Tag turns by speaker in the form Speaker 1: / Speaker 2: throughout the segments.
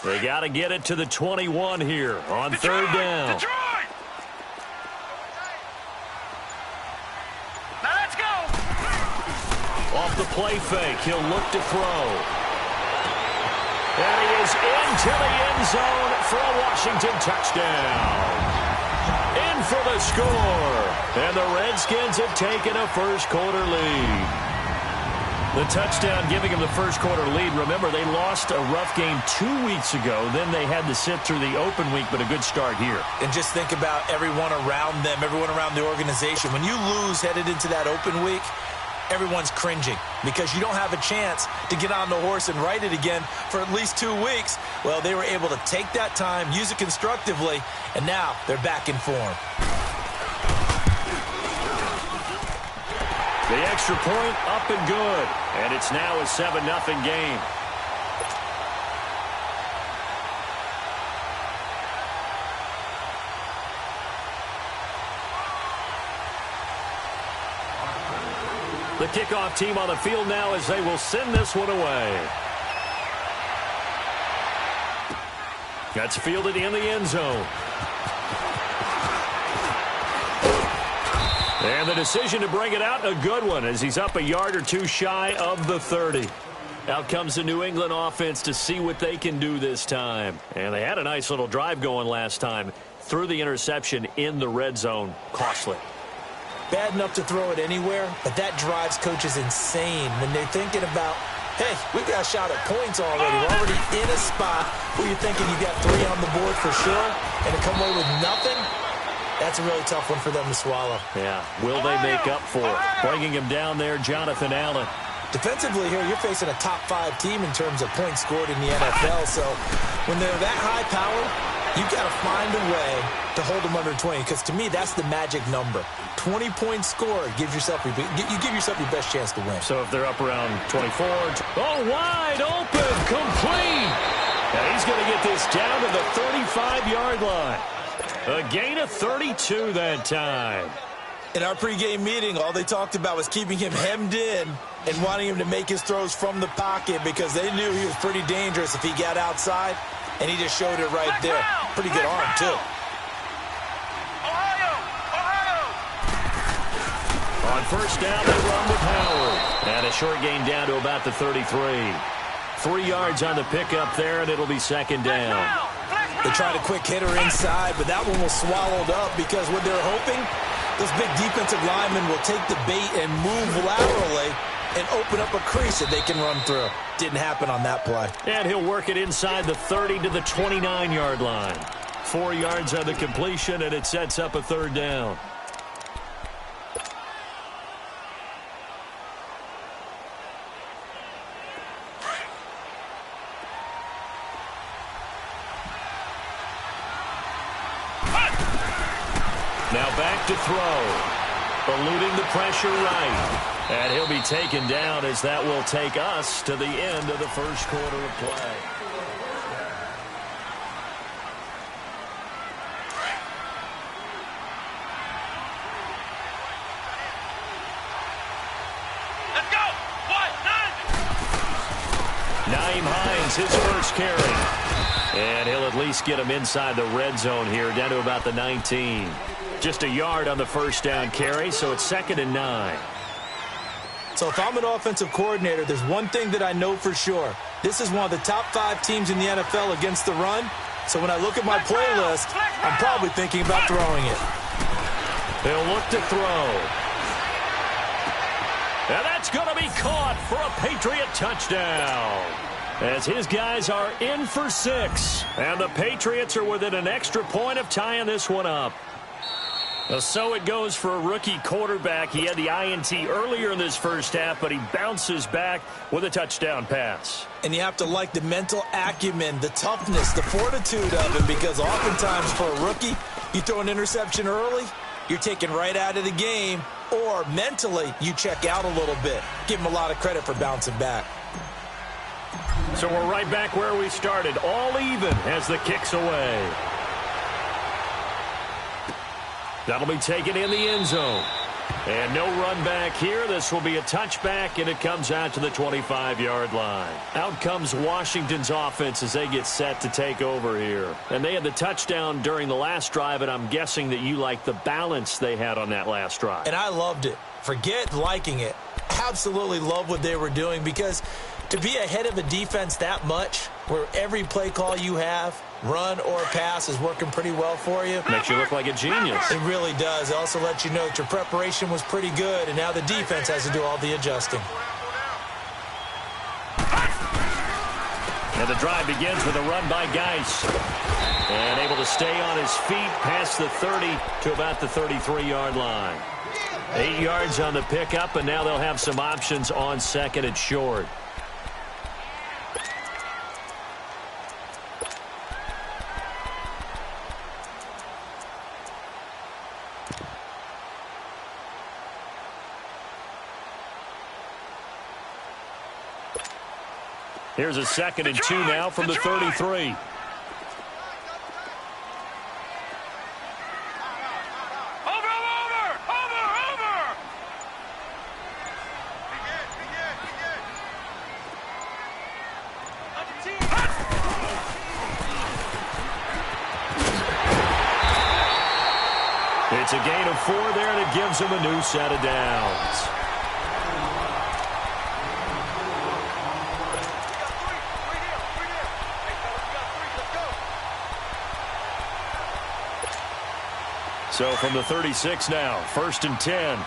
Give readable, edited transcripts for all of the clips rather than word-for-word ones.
Speaker 1: They got to get it to the 21 here on third down.
Speaker 2: Detroit! Now let's go!
Speaker 1: Off the play fake, he'll look to throw. And he is into the end zone for a Washington touchdown. In for the score. And the Redskins have taken a first-quarter lead. The touchdown giving them the first-quarter lead. Remember, they lost a rough game 2 weeks ago. Then they had to sit through the open week, but a good start here.
Speaker 3: And just think about everyone around them, everyone around the organization. When you lose headed into that open week, everyone's cringing because you don't have a chance to get on the horse and ride it again for at least 2 weeks. Well, they were able to take that time, use it constructively, and now they're back in form.
Speaker 1: The extra point up and good. And it's now a 7-0 game. The kickoff team on the field now as they will send this one away. That's fielded in the end zone. And the decision to bring it out, a good one, as he's up a yard or two shy of the 30. Out comes the New England offense to see what they can do this time. And they had a nice little drive going last time. Threw the interception in the red zone. Costly.
Speaker 3: Bad enough to throw it anywhere, but that drives coaches insane when they're thinking about, hey, we've got a shot at points already. We're already in a spot where you're thinking you got 3 on the board for sure, and to come away with nothing, that's a really tough one for them to swallow.
Speaker 1: Yeah, will they make up for it? Bringing him down there, Jonathan Allen.
Speaker 3: Defensively here, you're facing a top-5 team in terms of points scored in the NFL, so when they're that high power, you've got to find a way to hold them under 20, because to me, that's the magic number. 20 points scored gives yourself you give yourself your best chance to win.
Speaker 1: So if they're up around 24, wide open, complete. And he's going to get this down to the 35-yard line. A gain of 32 that time.
Speaker 3: In our pregame meeting, all they talked about was keeping him hemmed in and wanting him to make his throws from the pocket because they knew he was pretty dangerous if he got outside, and he just showed it right there. Pretty good arm, too.
Speaker 1: On first down, they run with Howard. And a short gain down to about the 33. 3 yards on the pickup there, and it'll be second down.
Speaker 3: They tried a quick hitter inside, but that one was swallowed up because what they're hoping, those big defensive linemen will take the bait and move laterally and open up a crease that they can run through. Didn't happen on that play.
Speaker 1: And he'll work it inside the 30 to the 29-yard line. 4 yards on the completion, and it sets up a third down. Now back to throw. Eluding the pressure right. And he'll be taken down as that will take us to the end of the first quarter of play.
Speaker 2: Let's go!
Speaker 1: Nyheim Hines, his first carry. And he'll at least get him inside the red zone here, down to about the 19. Just a yard on the first down carry, so it's 2nd and 9.
Speaker 3: So if I'm an offensive coordinator, there's one thing that I know for sure. This is one of the top 5 teams in the NFL against the run. So when I look at my playlist, I'm probably thinking about throwing it.
Speaker 1: They'll look to throw. And that's going to be caught for a Patriot touchdown. As his guys are in for 6. And the Patriots are within an extra point of tying this one up. So it goes for a rookie quarterback. He had the INT earlier in this first half, but he bounces back with a touchdown pass.
Speaker 3: And you have to like the mental acumen, the toughness, the fortitude of him, because oftentimes for a rookie, you throw an interception early, you're taken right out of the game, or mentally you check out a little bit. Give him a lot of credit for bouncing back.
Speaker 1: So we're right back where we started, all even as the kick's away. That'll be taken in the end zone. And no run back here. This will be a touchback, and it comes out to the 25-yard line. Out comes Washington's offense as they get set to take over here. And they had the touchdown during the last drive, and I'm guessing that you like the balance they had on that last drive.
Speaker 3: And I loved it. Forget liking it. Absolutely love what they were doing, because to be ahead of a defense that much, where every play call you have, run or pass, is working pretty well for you.
Speaker 1: Makes you look like a genius.
Speaker 3: It really does. It also lets you know that your preparation was pretty good, and now the defense has to do all the adjusting.
Speaker 1: And the drive begins with a run by Geis. And able to stay on his feet past the 30 to about the 33-yard line. 8 yards on the pickup, and now they'll have some options on second and short. Here's a 2nd and 2 now from the 33. It's a gain of 4 there, and it gives them a new set of downs. So from the 36 now, 1st and 10.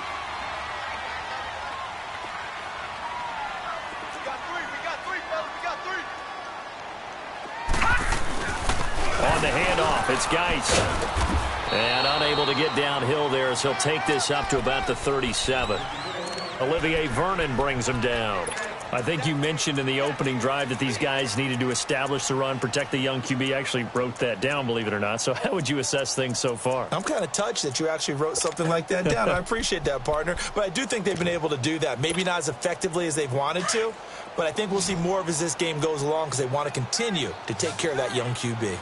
Speaker 1: On the handoff, it's Geis. And unable to get downhill there as he'll take this up to about the 37. Olivier Vernon brings him down. I think you mentioned in the opening drive that these guys needed to establish the run, protect the young QB. I actually wrote that down, believe it or not. So how would you assess things so far?
Speaker 3: I'm kind of touched that you actually wrote something like that down. I appreciate that, partner. But I do think they've been able to do that. Maybe not as effectively as they've wanted to, but I think we'll see more of as this game goes along, because they want to continue to take care of that young QB.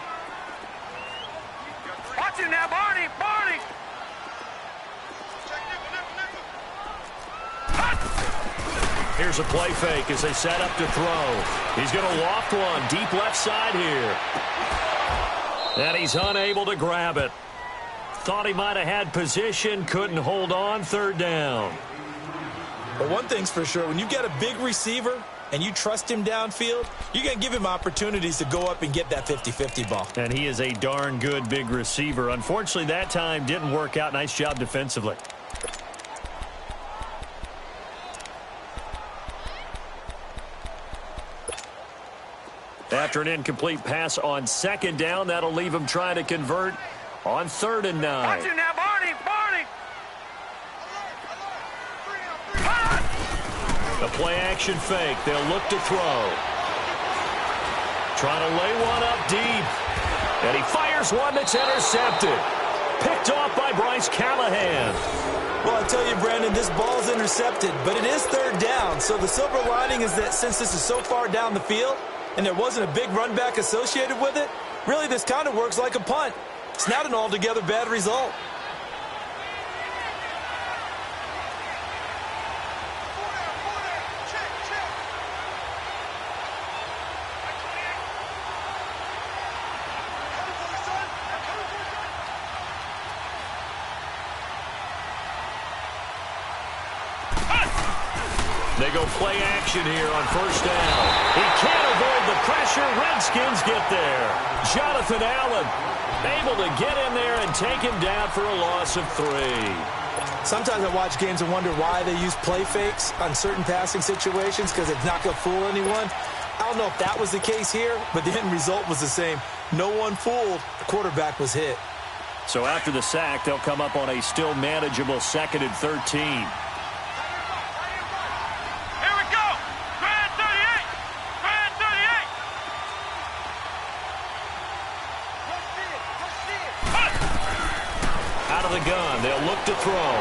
Speaker 2: Watch it now, Barney! Barney!
Speaker 1: Here's a play fake as they set up to throw. He's going to loft one deep left side here. And he's unable to grab it. Thought he might have had position, couldn't hold on, 3rd down.
Speaker 3: But one thing's for sure, when you get a big receiver and you trust him downfield, you're going to give him opportunities to go up and get that 50-50 ball.
Speaker 1: And he is a darn good big receiver. Unfortunately, that time didn't work out. Nice job defensively. After an incomplete pass on 2nd down, that'll leave him trying to convert on 3rd and 9.
Speaker 2: Watch it now, Barney! Barney!
Speaker 1: The play-action fake. They'll look to throw. Trying to lay one up deep. And he fires one that's intercepted. Picked off by Bryce Callahan.
Speaker 3: Well, I tell you, Brandon, this ball's intercepted, but it is 3rd down. So the silver lining is that since this is so far down the field and there wasn't a big run back associated with it, really this kind of works like a punt. It's not an altogether bad result.
Speaker 1: They go play action here on 1st down. He can't avoid the pressure. Redskins get there. Jonathan Allen able to get in there and take him down for a loss of 3.
Speaker 3: Sometimes I watch games and wonder why they use play fakes on certain passing situations, because it's not going to fool anyone. I don't know if that was the case here, but the end result was the same. No one fooled. The quarterback was hit.
Speaker 1: So after the sack, they'll come up on a still manageable 2nd and 13. The gun. They'll look to throw.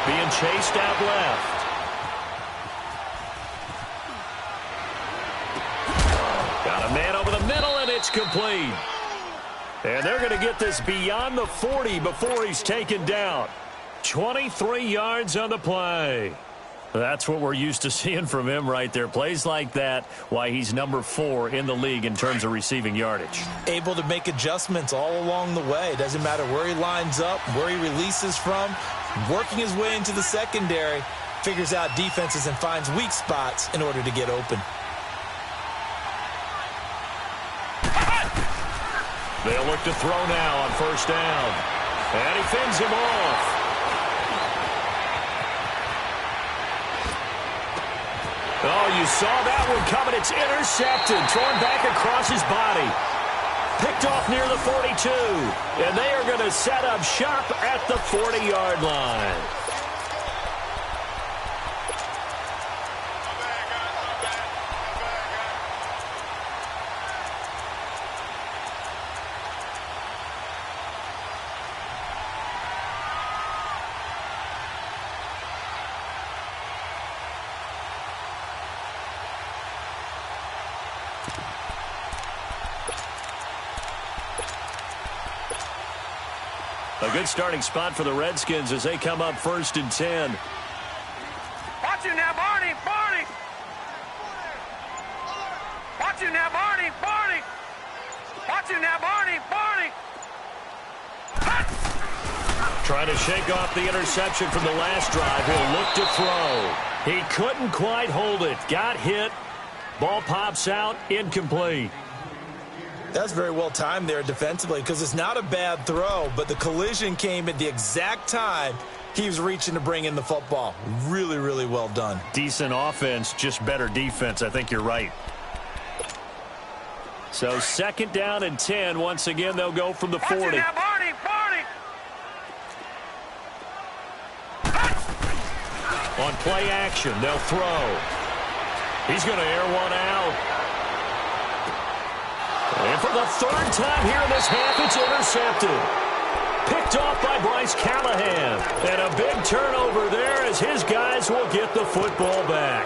Speaker 1: Being chased out left. Got a man over the middle, and it's complete. And they're going to get this beyond the 40 before he's taken down. 23 yards on the play. That's what we're used to seeing from him right there. Plays like that, why he's number 4 in the league in terms of receiving yardage.
Speaker 3: Able to make adjustments all along the way. Doesn't matter where he lines up, where he releases from. Working his way into the secondary, figures out defenses and finds weak spots in order to get open.
Speaker 1: They'll look to throw now on first down. And he fends him off. Oh, you saw that one coming. It's intercepted. Thrown back across his body. Picked off near the 42. And they are going to set up shop at the 40-yard line. A good starting spot for the Redskins as they come up 1st and 10.
Speaker 2: Watch you now, Barney, Barney. Watch you now, Barney, Barney. Watch you now, Barney, Barney.
Speaker 1: Trying to shake off the interception from the last drive. He'll look to throw. He couldn't quite hold it. Got hit. Ball pops out. Incomplete.
Speaker 3: That's very well timed there defensively because it's not a bad throw, but the collision came at the exact time he was reaching to bring in the football. Really, really well done.
Speaker 1: Decent offense, just better defense. I think you're right. So 2nd down and 10. Once again, they'll go from the 40.
Speaker 2: Watch you now, Barney, Barney.
Speaker 1: On play action, they'll throw. He's going to air one out. And for the 3rd time here in this half, it's intercepted. Picked off by Bryce Callahan. And a big turnover there as his guys will get the football back.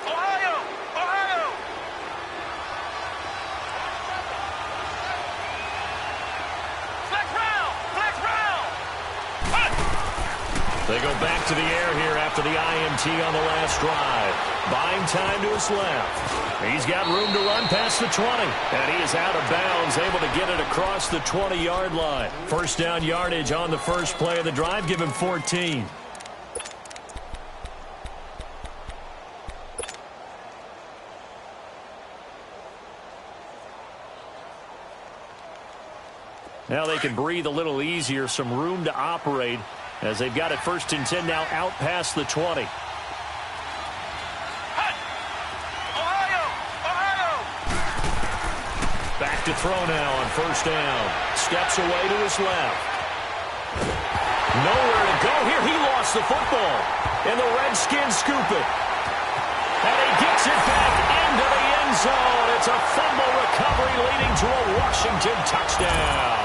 Speaker 2: Ohio, Ohio. Flex round, flex round.
Speaker 1: They go back to the air here after the IMT on the last drive. Buying time to his left. He's got room to run past the 20. And he is out of bounds, able to get it across the 20-yard line. 1st down yardage on the first play of the drive. Give him 14. Now they can breathe a little easier, some room to operate as they've got it 1st and 10 now out past the 20.
Speaker 2: Ohio, Ohio.
Speaker 1: Back to throw now on 1st down. Steps away to his left. Nowhere to go here. He lost the football. And the Redskins scoop it. And he gets it back into the end zone. It's a fumble recovery leading to a Washington touchdown.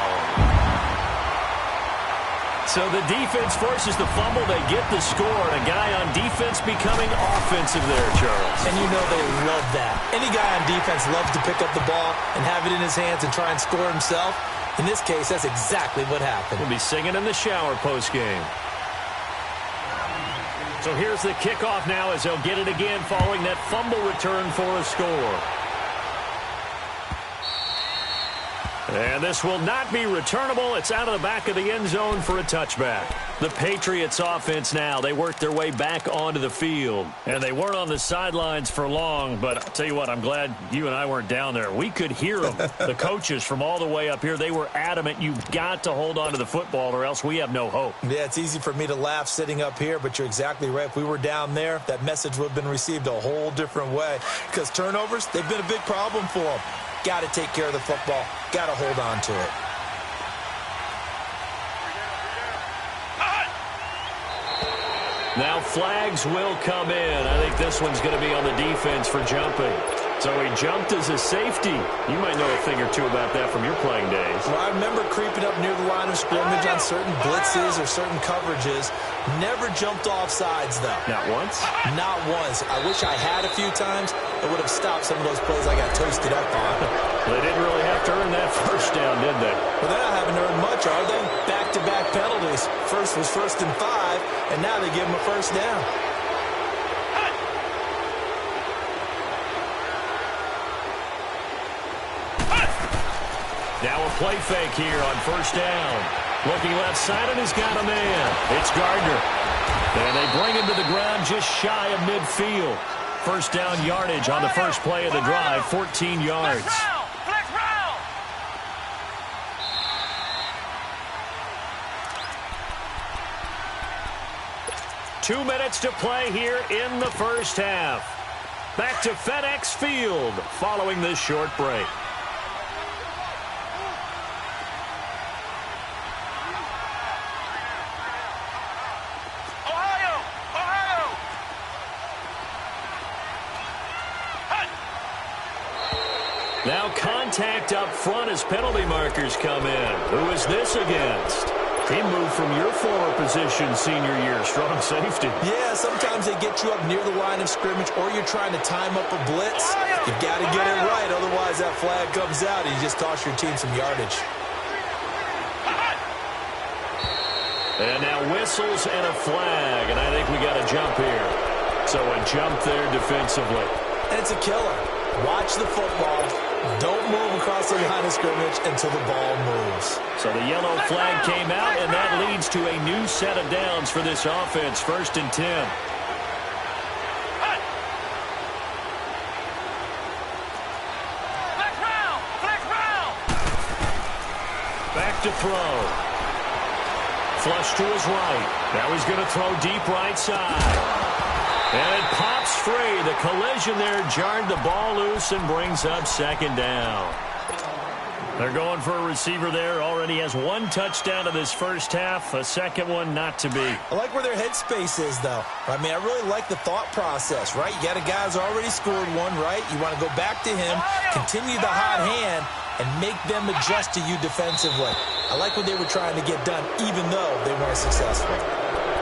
Speaker 1: So the defense forces the fumble. They get the score. And a guy on defense becoming offensive there, Charles.
Speaker 3: And you know they love that. Any guy on defense loves to pick up the ball and have it in his hands and try and score himself. In this case, that's exactly what happened.
Speaker 1: He'll be singing in the shower post-game. So here's the kickoff now as they'll get it again following that fumble return for a score. And this will not be returnable. It's out of the back of the end zone for a touchback. The Patriots offense now, they worked their way back onto the field. And they weren't on the sidelines for long, but I'll tell you what, I'm glad you and I weren't down there. We could hear them. The coaches from all the way up here, they were adamant, you've got to hold on to the football or else we have no hope.
Speaker 3: Yeah, it's easy for me to laugh sitting up here, but you're exactly right. If we were down there, that message would have been received a whole different way. Because turnovers, they've been a big problem for them. Got to take care of the football. Got to hold on to it.
Speaker 1: Now flags will come in. I think this one's going to be on the defense for jumping. So he jumped as a safety. You might know a thing or two about that from your playing days.
Speaker 3: Well, I remember creeping up near the line of scrimmage on certain blitzes or certain coverages. Never jumped off sides, though.
Speaker 1: Not once?
Speaker 3: Not once. I wish I had a few times. It would have stopped some of those plays I got toasted up on.
Speaker 1: They didn't really have to earn that first down, did they?
Speaker 3: Well, they're not having to earn much, are they? Back-to-back penalties. First was 1st and 5, and now they give them a first down.
Speaker 1: Now a play fake here on first down. Looking left side, and he's got a man. It's Gardner. And they bring him to the ground just shy of midfield. First down yardage on the first play of the drive, 14 yards.
Speaker 2: Flex round.
Speaker 1: 2 minutes to play here in the first half. Back to FedEx Field following this short break. Now contact up front as penalty markers come in. Who is this against? He moved from your former position senior year, strong safety.
Speaker 3: Yeah, sometimes they get you up near the line of scrimmage or you're trying to time up a blitz. You've got to get it right, otherwise that flag comes out and you just toss your team some yardage.
Speaker 1: And now whistles and a flag, and I think we got a jump here. So a jump there defensively.
Speaker 3: And it's a killer. Watch the football. Don't move across the line of scrimmage until the ball moves.
Speaker 1: So the yellow flag came out, and that leads to a new set of downs for this offense. 1st and 10. Back to throw. Flush to his right. Now he's going to throw deep right side. And it pops free. The collision there jarred the ball loose and brings up second down. They're going for a receiver there. Already has 1 touchdown in this first half. A second one not to be.
Speaker 3: I like where their headspace is, though. I mean, I really like the thought process, right? You got a guy who's already scored one, right? You want to go back to him, continue the hot hand, and make them adjust to you defensively. I like what they were trying to get done, even though they weren't successful.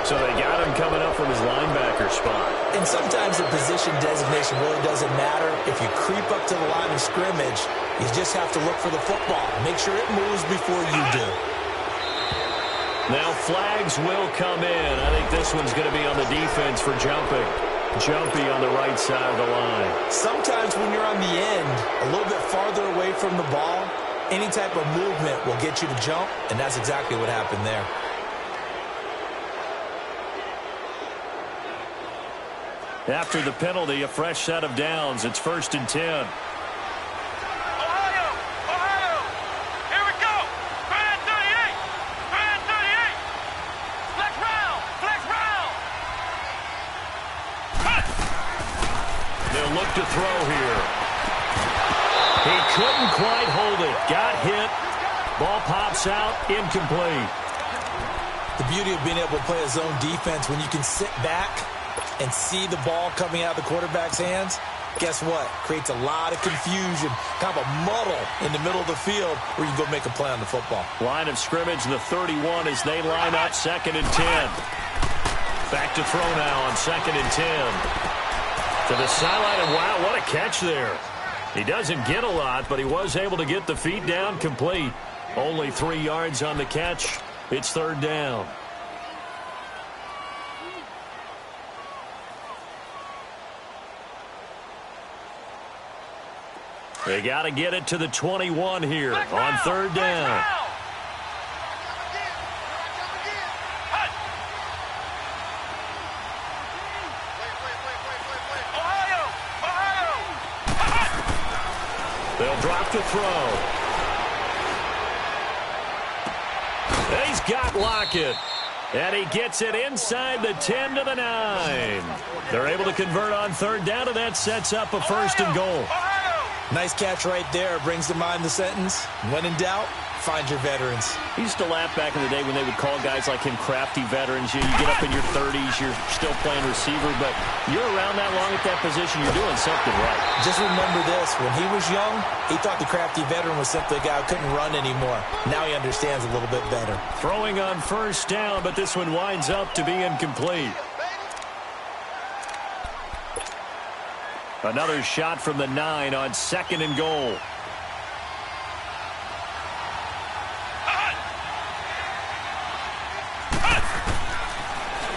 Speaker 1: So they got him coming up from his linebacker spot.
Speaker 3: And sometimes the position designation really doesn't matter. If you creep up to the line of scrimmage, you just have to look for the football. Make sure it moves before you do.
Speaker 1: Now flags will come in. I think this one's going to be on the defense for jumping. Jumpy on the right side of the line.
Speaker 3: Sometimes when you're on the end, a little bit farther away from the ball, any type of movement will get you to jump, and that's exactly what happened there.
Speaker 1: After the penalty, a fresh set of downs. It's 1st and 10.
Speaker 2: Ohio! Here we go! Grand 38! Grand 38! Flex round! Flex round!
Speaker 1: They'll look to throw here. He couldn't quite hold it. Got hit. Ball pops out. Incomplete.
Speaker 3: The beauty of being able to play a zone defense when you can sit back and see the ball coming out of the quarterback's hands, guess what? Creates a lot of confusion, kind of a muddle in the middle of the field where you can go make a play on the football.
Speaker 1: Line of scrimmage, the 31 as they line up 2nd and 10. Back to throw now on 2nd and 10. To the sideline, and wow, what a catch there. He doesn't get a lot, but he was able to get the feet down complete. Only 3 yards on the catch. It's 3rd down. They got to get it to the 21 here on 3rd down. They'll drop to throw. He's got Lockett. And he gets it inside the 10 to the 9. They're able to convert on 3rd down, and that sets up a 1st and goal.
Speaker 3: Nice catch right there. Brings to mind the sentence, when in doubt, find your veterans.
Speaker 1: I used to laugh back in the day when they would call guys like him crafty veterans. You get up in your 30s, you're still playing receiver, but you're around that long at that position, you're doing something right.
Speaker 3: Just remember this. When he was young, he thought the crafty veteran was simply a guy who couldn't run anymore. Now he understands a little bit better.
Speaker 1: Throwing on first down, but this one winds up to be incomplete. Another shot from the 9 on 2nd and goal.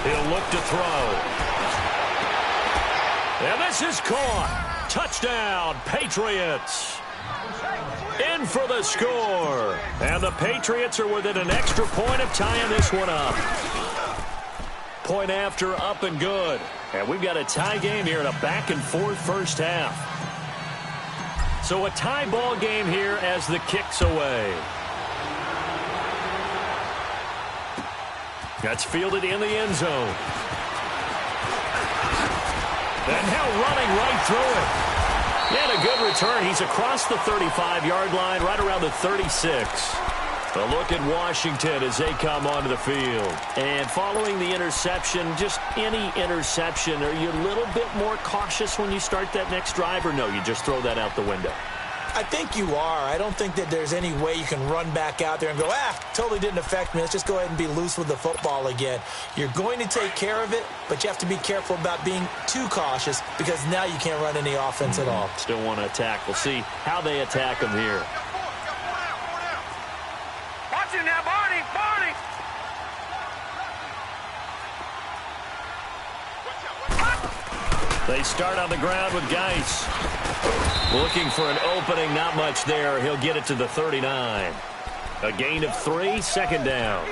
Speaker 1: He'll look to throw. And this is caught. Touchdown, Patriots. In for the score. And the Patriots are within an extra point of tying this one up. Point after, up and good. And we've got a tie game here in a back-and-forth first half. So a tie ball game here as the kick's away. That's fielded in the end zone. And now running right through it. He had a good return. He's across the 35-yard line, right around the 36. A look at Washington as they come onto the field. And following the interception, just any interception, are you a little bit more cautious when you start that next drive, or no, you just throw that out the window?
Speaker 3: I think you are. I don't think that there's any way you can run back out there and go, totally didn't affect me. Let's just go ahead and be loose with the football again. You're going to take care of it, but you have to be careful about being too cautious because now you can't run any offense at all.
Speaker 1: Still want to attack. We'll see how they attack them here.
Speaker 2: Watch it now, Barney! Barney!
Speaker 1: They start on the ground with Geis. Looking for an opening, not much there. He'll get it to the 39. A gain of 3, 2nd down.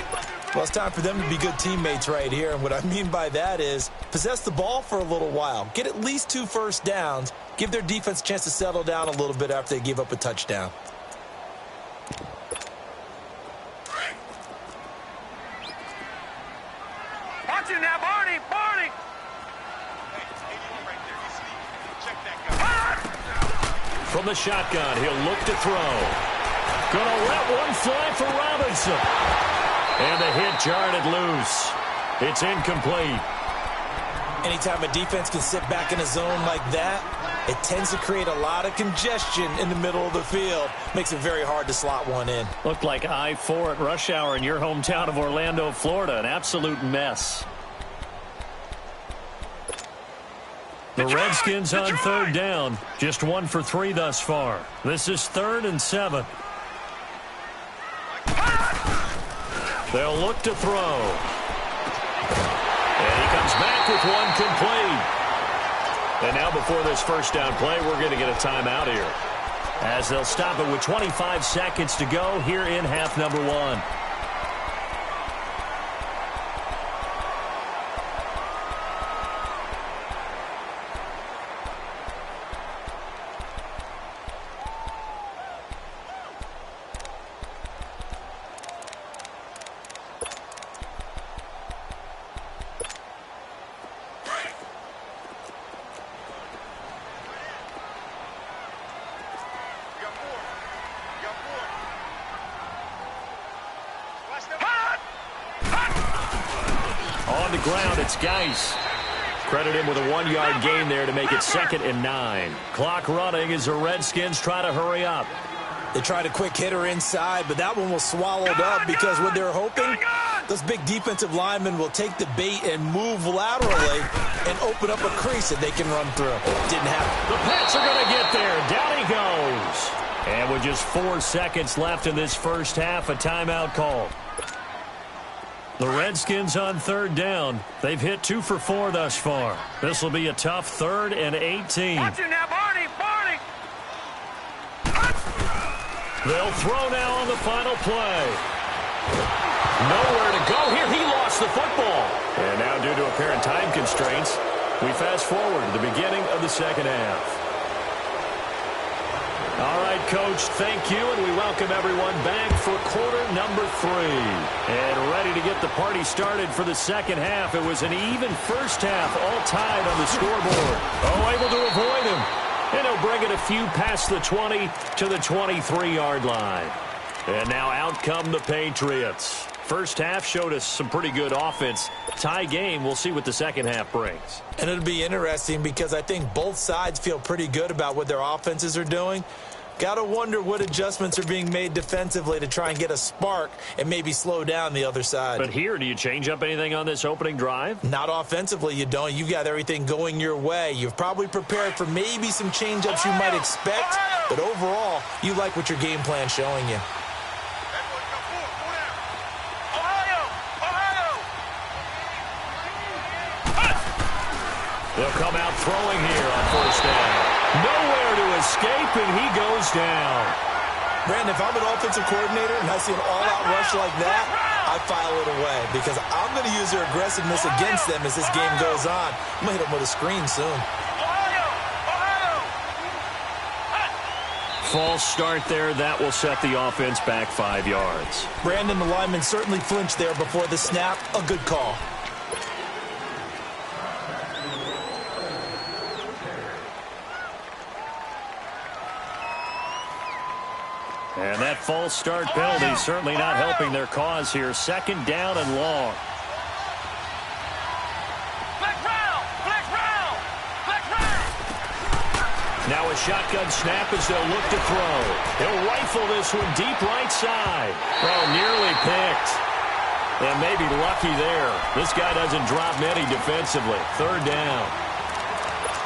Speaker 3: Well, it's time for them to be good teammates right here. And what I mean by that is possess the ball for a little while. Get at least 2 first downs. Give their defense a chance to settle down a little bit after they give up a touchdown.
Speaker 2: Watch it now, Barney! Barney!
Speaker 1: From the shotgun, he'll look to throw. Gonna let one fly for Robinson. And the hit jarred it loose. It's incomplete.
Speaker 3: Anytime a defense can sit back in a zone like that, it tends to create a lot of congestion in the middle of the field. Makes it very hard to slot one in.
Speaker 1: Looked like I-4 at rush hour in your hometown of Orlando, Florida. An absolute mess. The Redskins on 3rd down. Just 1 for 3 thus far. This is 3rd and 7. They'll look to throw. And he comes back with one complete. And now before this first down play, we're going to get a timeout here, as they'll stop it with 25 seconds to go here in half number 1. On the ground, it's Geis. Credit him with a 1-yard gain there to make it 2nd and 9. Clock running as the Redskins try to hurry up.
Speaker 3: They tried a quick hitter inside, but that one was swallowed up because what they're hoping, those big defensive linemen will take the bait and move laterally and open up a crease that they can run through. Didn't happen.
Speaker 1: The Pats are going to get there. Down he goes. And with just 4 seconds left in this first half, a timeout call. The Redskins on 3rd down. They've hit 2 for 4 thus far. This will be a tough 3rd and 18.
Speaker 2: Watch it now, Barney! Barney!
Speaker 1: They'll throw now on the final play. Nowhere to go here. He lost the football. And now, due to apparent time constraints, we fast forward to the beginning of the second half. All right, Coach, thank you, and we welcome everyone back for quarter number 3. And ready to get the party started for the second half. It was an even first half, all tied on the scoreboard. Oh, able to avoid him. And he'll bring it a few past the 20 to the 23-yard line. And now out come the Patriots. First half showed us some pretty good offense. Tie game, we'll see what the second half brings.
Speaker 3: And it'll be interesting because I think both sides feel pretty good about what their offenses are doing. Got to wonder what adjustments are being made defensively to try and get a spark and maybe slow down the other side.
Speaker 1: But here, do you change up anything on this opening drive?
Speaker 3: Not offensively, you don't. You've got everything going your way. You've probably prepared for maybe some change-ups you might expect, but overall, you like what your game plan's showing you.
Speaker 1: They'll come out throwing here on first down. Nowhere to escape, and he goes down.
Speaker 3: Brandon, if I'm an offensive coordinator and I see an all-out rush like that, I file it away because I'm going to use their aggressiveness against them as this game goes on. I'm going to hit them with a screen soon.
Speaker 1: False start there. That will set the offense back 5 yards.
Speaker 3: Brandon, the lineman certainly flinched there before the snap. A good call.
Speaker 1: And that false start penalty certainly not helping their cause here. Second down and long. Now a shotgun snap as they'll look to throw. He'll rifle this one deep right side. Oh, nearly picked. And maybe lucky there. This guy doesn't drop many defensively. Third down.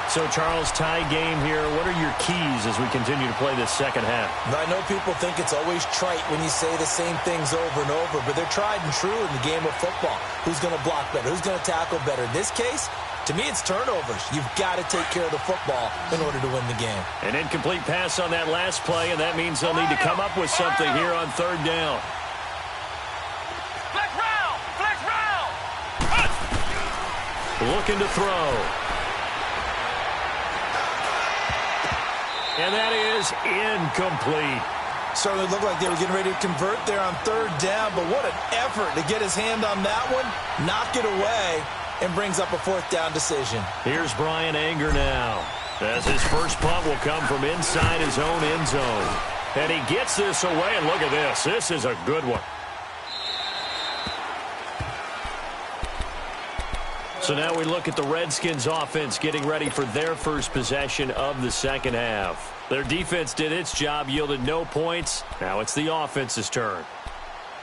Speaker 1: So, Charles, tie game here. What are your keys as we continue to play this second half?
Speaker 3: I know people think it's always trite when you say the same things over and over, but they're tried and true in the game of football. Who's going to block better? Who's going to tackle better? In this case, to me, it's turnovers. You've got to take care of the football in order to win the game.
Speaker 1: An incomplete pass on that last play, and that means they'll need to come up with something here on third down.
Speaker 2: Flex round!
Speaker 1: Looking to throw. And that is incomplete.
Speaker 3: Certainly looked like they were getting ready to convert there on third down, but what an effort to get his hand on that one, knock it away, and brings up a fourth down decision.
Speaker 1: Here's Brian Anger now, as his first punt will come from inside his own end zone. And he gets this away, and look at this. This is a good one. So now we look at the Redskins offense getting ready for their first possession of the second half. Their defense did its job, yielded no points. Now it's the offense's turn.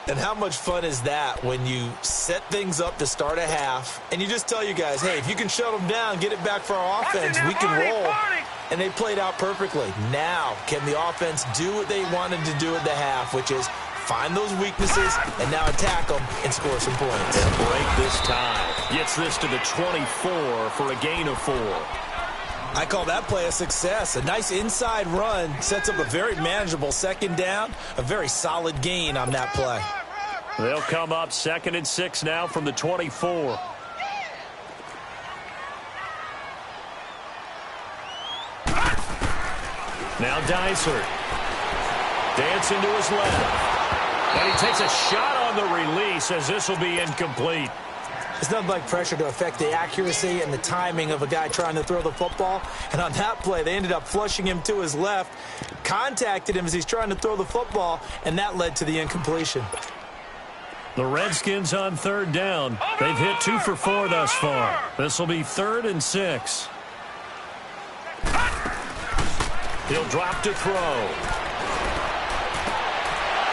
Speaker 3: And how much fun is that when you set things up to start a half and you just tell you guys, hey, if you can shut them down, get it back for our offense, we can roll. And they played out perfectly. Now, can the offense do what they wanted to do at the half, which is find those weaknesses and now attack them and score some points.
Speaker 1: And break this tie. Gets this to the 24 for a gain of 4.
Speaker 3: I call that play a success. A nice inside run sets up a very manageable second down, a very solid gain on that play.
Speaker 1: They'll come up 2nd and 6 now from the 24. Now Dysert. Dancing to his left. And he takes a shot on the release as this will be incomplete.
Speaker 3: It's nothing like pressure to affect the accuracy and the timing of a guy trying to throw the football. And on that play, they ended up flushing him to his left, contacted him as he's trying to throw the football, and that led to the incompletion.
Speaker 1: The Redskins on third down. They've hit 2 for 4 thus far. This will be 3rd and 6. He'll drop to throw.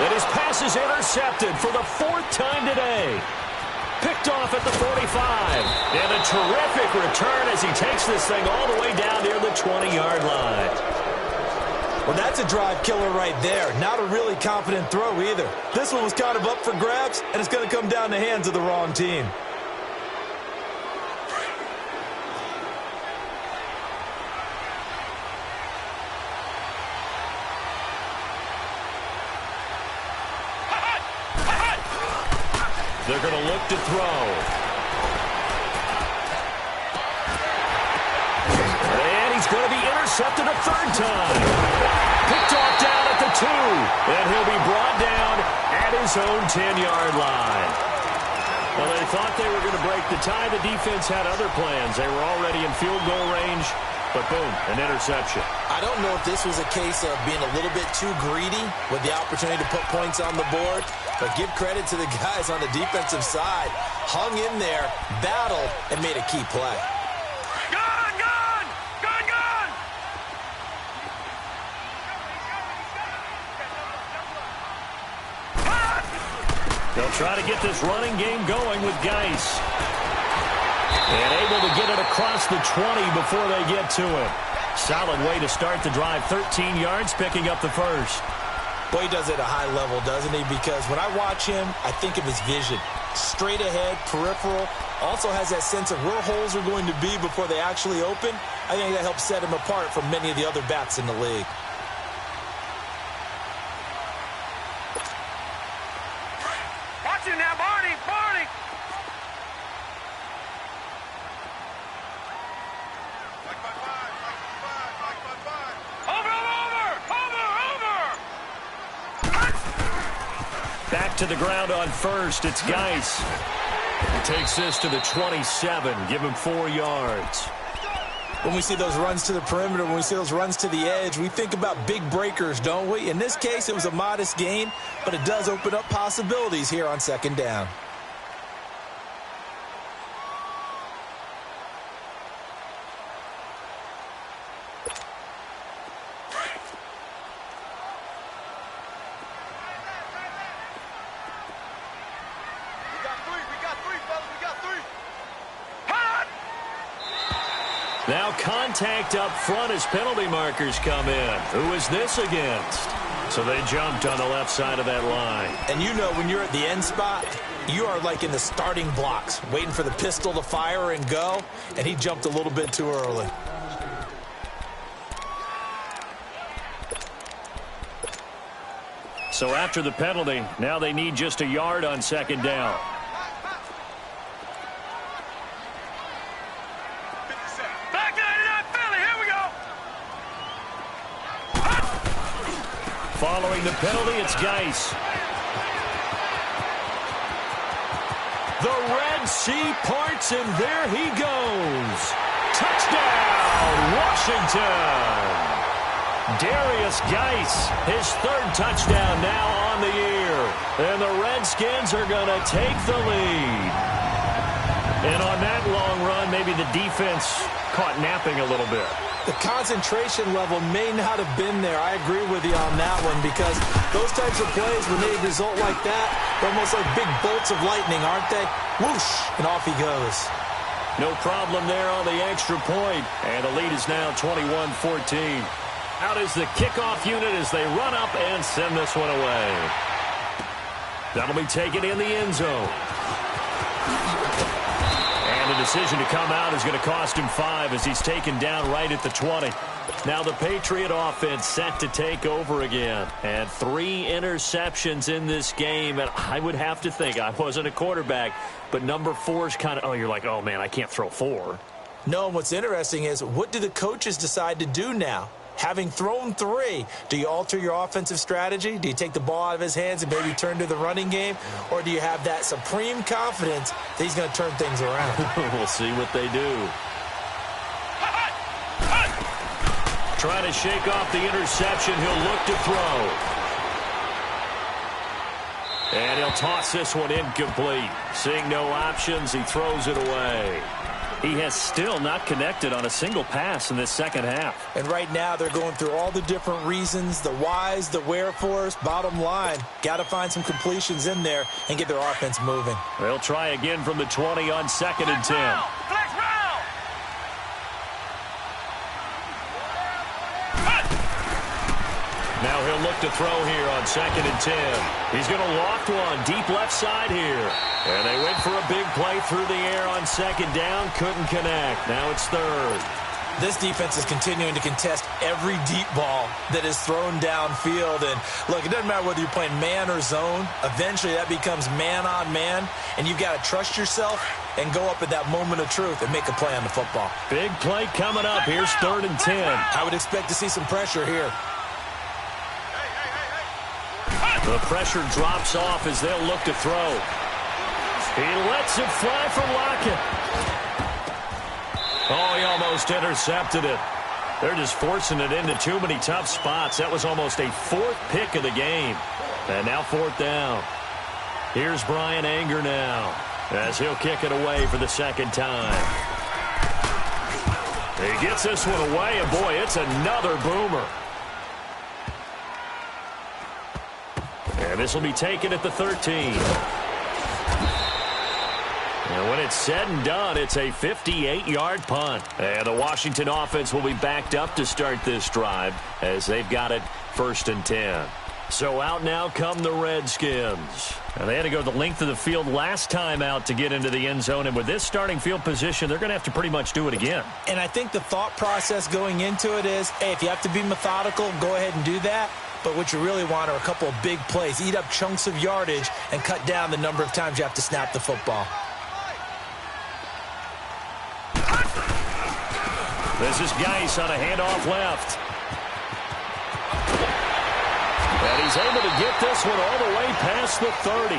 Speaker 1: And his pass is intercepted for the 4th time today. Picked off at the 45. And a terrific return as he takes this thing all the way down near the 20-yard line.
Speaker 3: Well, that's a drive killer right there. Not a really confident throw either. This one was kind of up for grabs, and it's going to come down the hands of the wrong team.
Speaker 1: They're going to look to throw. And he's going to be intercepted a 3rd time. Picked off down at the 2. And he'll be brought down at his own 10-yard line. Well, they thought they were going to break the tie. The defense had other plans. They were already in field goal range. but boom, an interception.
Speaker 3: I don't know if this was a case of being a little bit too greedy with the opportunity to put points on the board, but give credit to the guys on the defensive side. Hung in there, battled, and made a key play.
Speaker 2: Gun, gun! Gun, gun!
Speaker 1: They'll try to get this running game going with Geis. And able to get it across the 20 before they get to him. Solid way to start the drive. 13 yards, picking up the first.
Speaker 3: Boy, he does it at a high level, doesn't he? Because when I watch him, I think of his vision. Straight ahead, peripheral. Also has that sense of where holes are going to be before they actually open. I think that helps set him apart from many of the other backs in the league.
Speaker 2: Watch him now, Barney! Barney!
Speaker 1: Back to the ground on first. It's Geis. He takes this to the 27. Give him 4 yards.
Speaker 3: When we see those runs to the perimeter, when we see those runs to the edge, we think about big breakers, don't we? In this case, it was a modest gain, but it does open up possibilities here on second down.
Speaker 1: Now contact up front as penalty markers come in. Who is this against? So they jumped on the left side of that line.
Speaker 3: And you know when you're at the end spot, you are like in the starting blocks, waiting for the pistol to fire and go, and he jumped a little bit too early.
Speaker 1: So after the penalty, now they need just a yard on second down. Following the penalty, it's Geis. The Red Sea parts, and there he goes. Touchdown, Washington. Darius Geis, his third touchdown now on the year. And the Redskins are going to take the lead. And on that long run, maybe the defense caught napping a little bit.
Speaker 3: The concentration level may not have been there. I agree with you on that one because those types of plays, when they result like that, they're almost like big bolts of lightning, aren't they? Whoosh, and off he goes.
Speaker 1: No problem there on the extra point. And the lead is now 21-14. Out is the kickoff unit as they run up and send this one away. That'll be taken in the end zone. And the decision to come out is going to cost him 5 as he's taken down right at the 20. Now the Patriot offense set to take over again. And 3 interceptions in this game. And I would have to think, I wasn't a quarterback, but number 4 is kind of, oh, you're like, oh, man, I can't throw 4.
Speaker 3: No, what's interesting is what do the coaches decide to do now? Having thrown 3, do you alter your offensive strategy? Do you take the ball out of his hands and maybe turn to the running game? Or do you have that supreme confidence that he's going to turn things around?
Speaker 1: We'll see what they do. Trying to shake off the interception. He'll look to throw. And he'll toss this one incomplete. Seeing no options, he throws it away. He has still not connected on a single pass in this second half.
Speaker 3: And right now they're going through all the different reasons, the whys, the wherefores. Bottom line, got to find some completions in there and get their offense moving.
Speaker 1: They'll try again from the 20 on 2nd and 10.
Speaker 2: Flex round!
Speaker 1: Now he'll look to throw here on 2nd and 10. He's going to loft one deep left side here. And they went for a big play through the air on 2nd down. Couldn't connect. Now it's 3rd.
Speaker 3: This defense is continuing to contest every deep ball that is thrown downfield. And, look, it doesn't matter whether you're playing man or zone. Eventually that becomes man on man. And you've got to trust yourself and go up at that moment of truth and make a play on the football.
Speaker 1: Big play coming up. Here's 3rd and 10.
Speaker 3: I would expect to see some pressure here.
Speaker 1: The pressure drops off as they'll look to throw. He lets it fly for Lockett. Oh, he almost intercepted it. They're just forcing it into too many tough spots. That was almost a fourth pick of the game. And now fourth down. Here's Brian Anger now as he'll kick it away for the second time. He gets this one away, and boy, it's another boomer. And this will be taken at the 13. And when it's said and done, it's a 58-yard punt. And the Washington offense will be backed up to start this drive as they've got it 1st and 10. So out now come the Redskins. And they had to go the length of the field last time out to get into the end zone. And with this starting field position, they're going to have to pretty much do it again.
Speaker 3: And I think the thought process going into it is, hey, if you have to be methodical, go ahead and do that. But what you really want are a couple of big plays. Eat up chunks of yardage and cut down the number of times you have to snap the football.
Speaker 1: This is Geis on a handoff left. And he's able to get this one all the way past the 30.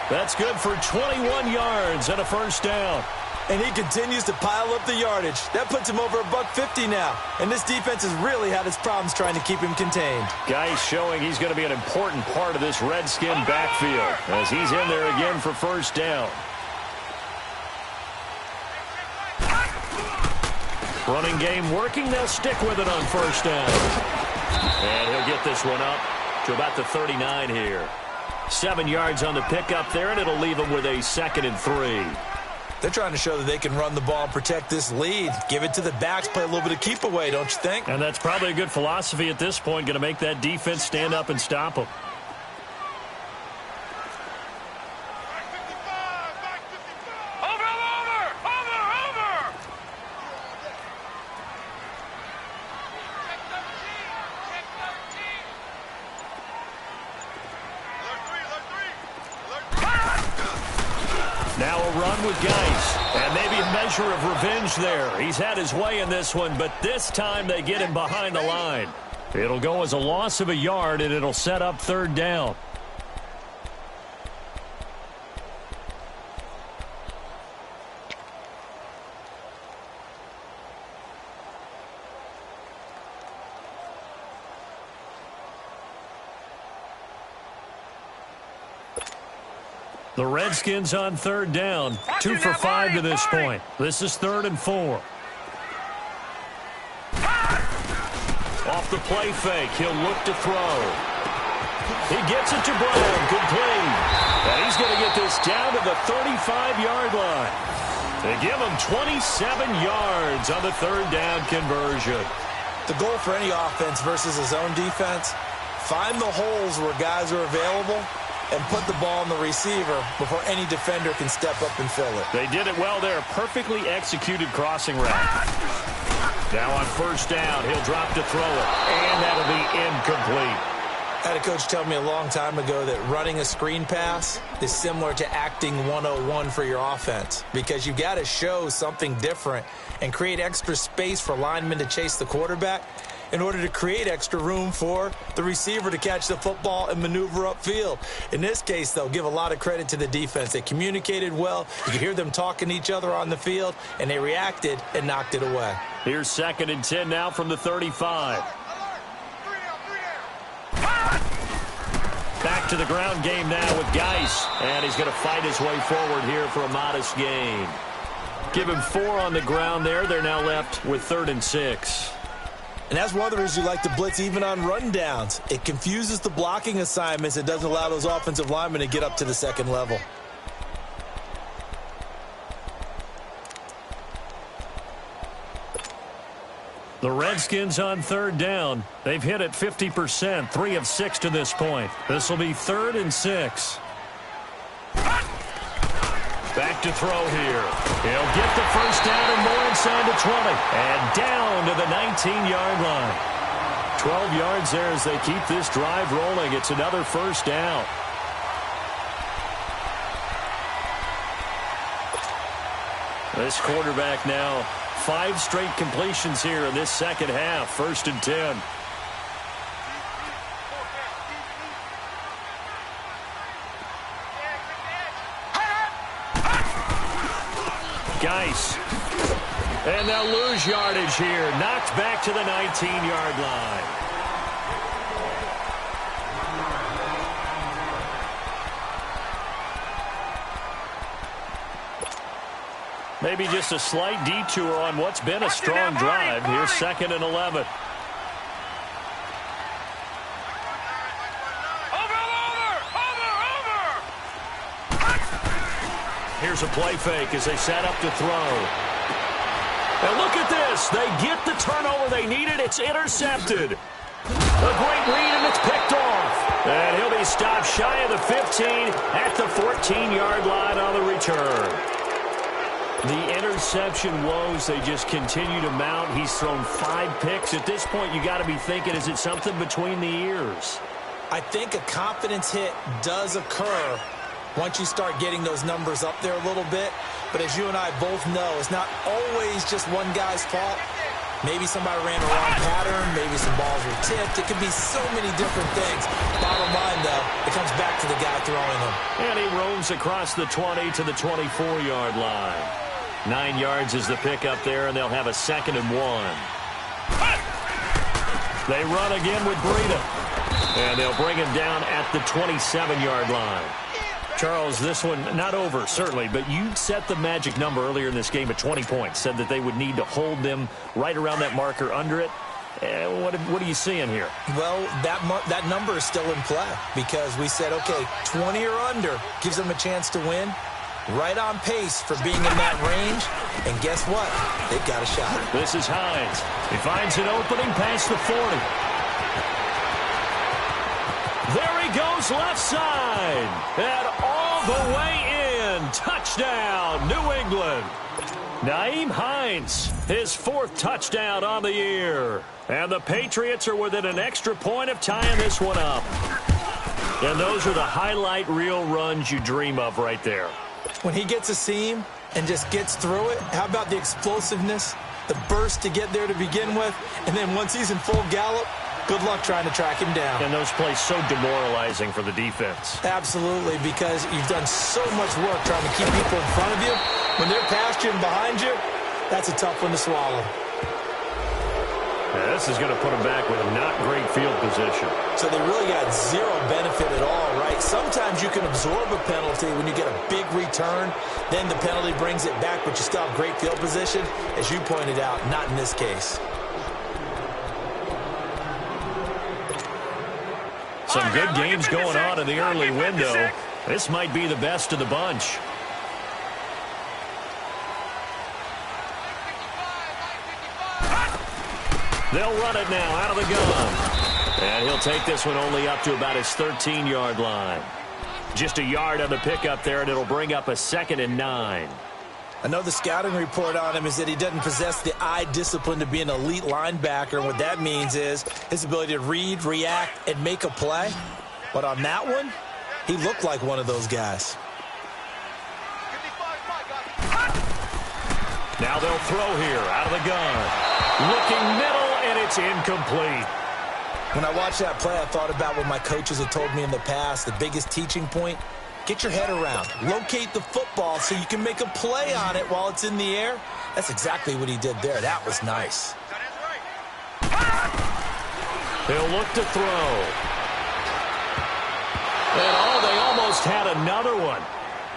Speaker 1: That's good for 21 yards and a first down.
Speaker 3: And he continues to pile up the yardage. That puts him over $150 now. And this defense has really had its problems trying to keep him contained.
Speaker 1: Geis showing he's going to be an important part of this Redskin backfield as he's in there again for first down. Running game working. They'll stick with it on first down. And he'll get this one up to about the 39 here. 7 yards on the pickup there, and it'll leave him with a 2nd and 3.
Speaker 3: They're trying to show that they can run the ball and protect this lead. Give it to the backs, play a little bit of keep away, don't you think?
Speaker 1: And that's probably a good philosophy at this point, going to make that defense stand up and stop them. Now a run with Geis, and maybe a measure of revenge there. He's had his way in this one, but this time they get him behind the line. It'll go as a loss of a yard, and it'll set up 3rd down. The Redskins on 3rd down. 2 for 5 to this point. This is 3rd and 4. Off the play fake. He'll look to throw. He gets it to Brown. Complete. And he's going to get this down to the 35-yard line. They give him 27 yards on the 3rd down conversion.
Speaker 3: The goal for any offense versus a zone defense, find the holes where guys are available and put the ball on the receiver before any defender can step up and fill it.
Speaker 1: They did it well there. Perfectly executed crossing route. Now on 1st down, he'll drop to throw it. And that'll be incomplete.
Speaker 3: I had a coach tell me a long time ago that running a screen pass is similar to acting 101 for your offense, because you've got to show something different and create extra space for linemen to chase the quarterback in order to create extra room for the receiver to catch the football and maneuver upfield. In this case, though, give a lot of credit to the defense. They communicated well. You could hear them talking to each other on the field, and they reacted and knocked it away.
Speaker 1: Here's 2nd and 10 now from the 35. Back to the ground game now with Geis, and he's going to fight his way forward here for a modest gain. Give him 4 on the ground there. They're now left with 3rd and 6.
Speaker 3: And that's one of the reasons you like to blitz even on rundowns. It confuses the blocking assignments. It doesn't allow those offensive linemen to get up to the 2nd level.
Speaker 1: The Redskins on 3rd down. They've hit it 50%, 3 of 6 to this point. This will be 3rd and 6. Back to throw here. He'll get the first down and more inside the 20. And down to the 19-yard line. 12 yards there as they keep this drive rolling. It's another first down. This quarterback now 5 straight completions here in this second half. 1st and 10. Geis. And they'll lose yardage here. Knocked back to the 19-yard line. Maybe just a slight detour on what's been a strong drive. Here's 2nd and 11. Here's a play fake as they set up to throw. And look at this. They get the turnover they needed. It's intercepted. A great read, and it's picked off. And he'll be stopped shy of the 15 at the 14-yard line on the return. The interception woes, they just continue to mount. He's thrown 5 picks. At this point, you got to be thinking, is it something between the ears?
Speaker 3: I think a confidence hit does occur once you start getting those numbers up there a little bit. But as you and I both know, it's not always just one guy's fault. Maybe somebody ran a wrong pattern. Maybe some balls were tipped. It could be so many different things. Bottom line, though, it comes back to the guy throwing them.
Speaker 1: And he roams across the 20 to the 24-yard line. 9 yards is the pick up there, and they'll have a 2nd and 1. They run again with Breida. And they'll bring him down at the 27-yard line. Charles, this one not over, certainly, but you set the magic number earlier in this game at 20 points, said that they would need to hold them right around that marker under it. What are you seeing here?
Speaker 3: Well, that number is still in play because we said, okay, 20 or under gives them a chance to win. Right on pace for being in that range. And guess what? They've got a shot.
Speaker 1: This is Hines. He finds an opening past the 40. There he goes left side. And all the way in. Touchdown, New England. Nyheim Hines, his 4th touchdown on the year. And the Patriots are within an extra point of tying this one up. And those are the highlight reel runs you dream of right there.
Speaker 3: When he gets a seam and just gets through it, how about the explosiveness, the burst to get there to begin with, and then once he's in full gallop, good luck trying to track him down.
Speaker 1: And those plays so demoralizing for the defense.
Speaker 3: Absolutely, because you've done so much work trying to keep people in front of you. When they're past you and behind you, that's a tough one to swallow.
Speaker 1: Yeah, this is going to put them back with a not great field position.
Speaker 3: So they really got zero benefit at all, right? Sometimes you can absorb a penalty when you get a big return. Then the penalty brings it back, but you still have great field position. As you pointed out, not in this case.
Speaker 1: Some good games going on in the early window. This might be the best of the bunch. They'll run it now out of the gun. And he'll take this one only up to about his 13-yard line. Just a yard on the pickup there, and it'll bring up a 2nd and 9.
Speaker 3: I know the scouting report on him is that he doesn't possess the eye discipline to be an elite linebacker. And what that means is his ability to read, react, and make a play. But on that one, he looked like one of those guys.
Speaker 1: Now they'll throw here out of the gun. Looking middle, and it's incomplete.
Speaker 3: When I watched that play, I thought about what my coaches had told me in the past. The biggest teaching point, get your head around. Locate the football so you can make a play on it while it's in the air. That's exactly what he did there. That was nice.
Speaker 1: He'll look to throw. And they almost had another one.